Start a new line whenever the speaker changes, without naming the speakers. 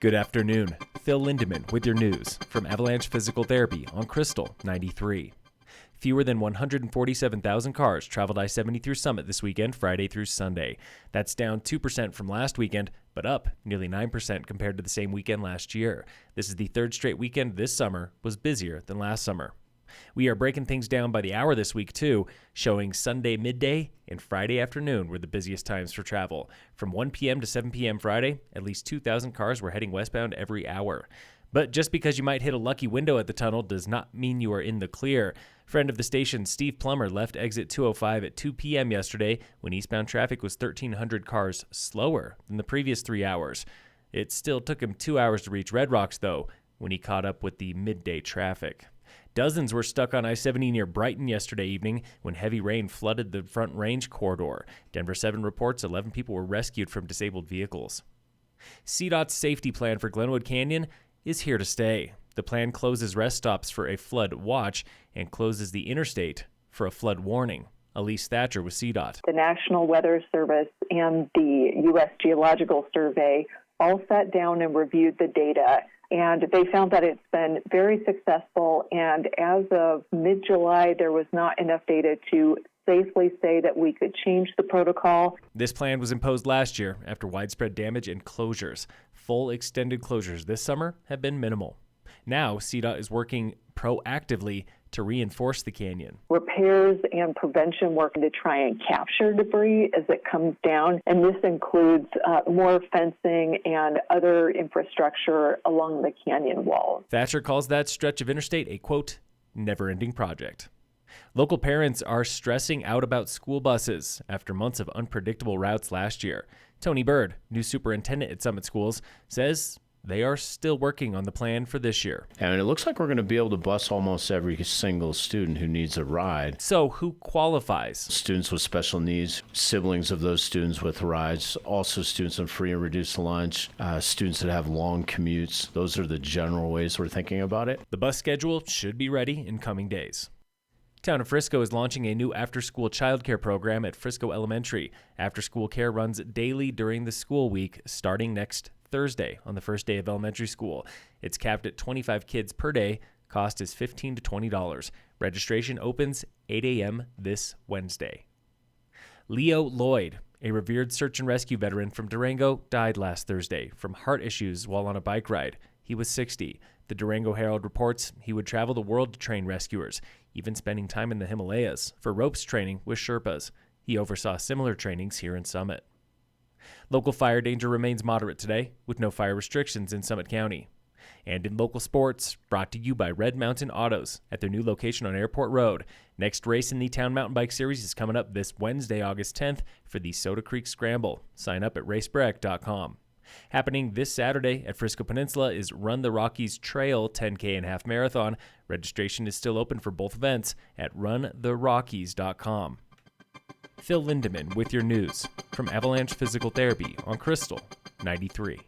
Good afternoon. Phil Lindemann with your news from Avalanche Physical Therapy on Krystal 93. Fewer than 147,000 cars traveled I-70 through Summit this weekend, Friday through Sunday. That's down 2% from last weekend, but up nearly 9% compared to the same weekend last year. This is the third straight weekend this summer was busier than last summer. We are breaking things down by the hour this week, too, showing Sunday midday and Friday afternoon were the busiest times for travel. From 1 p.m. to 7 p.m. Friday, at least 2,000 cars were heading westbound every hour. But just because you might hit a lucky window at the tunnel does not mean you are in the clear. Friend of the station, Steve Plummer, left exit 205 at 2 p.m. yesterday when eastbound traffic was 1,300 cars slower than the previous 3 hours. It still took him 2 hours to reach Red Rocks, though, when he caught up with the midday traffic. Dozens were stuck on I-70 near Brighton yesterday evening when heavy rain flooded the Front Range corridor. Denver 7 reports 11 people were rescued from disabled vehicles. CDOT's safety plan for Glenwood Canyon is here to stay. The plan closes rest stops for a flood watch and closes the interstate for a flood warning. Elise Thatcher with CDOT.
The National Weather Service and the U.S. Geological Survey all sat down and reviewed the data, and they found that it's been very successful, and as of mid-July, there was not enough data to safely say that we could change the protocol.
This plan was imposed last year after widespread damage and closures. Full extended closures this summer have been minimal. Now, CDOT is working proactively to reinforce the canyon.
Repairs and prevention work to try and capture debris as it comes down, and this includes more fencing and other infrastructure along the canyon walls.
Thatcher calls that stretch of interstate a, quote, never-ending project. Local parents are stressing out about school buses after months of unpredictable routes last year. Tony Bird, new superintendent at Summit Schools, says they are still working on the plan for this year.
And it looks like we're going to be able to bus almost every single student who needs a ride.
So who qualifies?
Students with special needs, siblings of those students with rides, also students on free and reduced lunch, students that have long commutes. Those are the general ways we're thinking about it.
The bus schedule should be ready in coming days. Town of Frisco is launching a new after-school childcare program at Frisco Elementary. After-school care runs daily during the school week, starting next Thursday on the first day of elementary school. It's capped at 25 kids per day. Cost is $15 to $20. Registration opens 8 a.m. this Wednesday. Leo Lloyd, a revered search and rescue veteran from Durango, died last Thursday from heart issues while on a bike ride. He was 60. The Durango Herald reports he would travel the world to train rescuers, even spending time in the Himalayas for ropes training with Sherpas. He oversaw similar trainings here in Summit. Local fire danger remains moderate today, with no fire restrictions in Summit County. And in local sports, brought to you by Red Mountain Autos at their new location on Airport Road. Next race in the Town Mountain Bike Series is coming up this Wednesday, August 10th for the Soda Creek Scramble. Sign up at racebreak.com. Happening this Saturday at Frisco Peninsula is Run the Rockies Trail 10K and Half Marathon. Registration is still open for both events at runtherockies.com. Phil Lindemann with your news from Avalanche Physical Therapy on Krystal 93.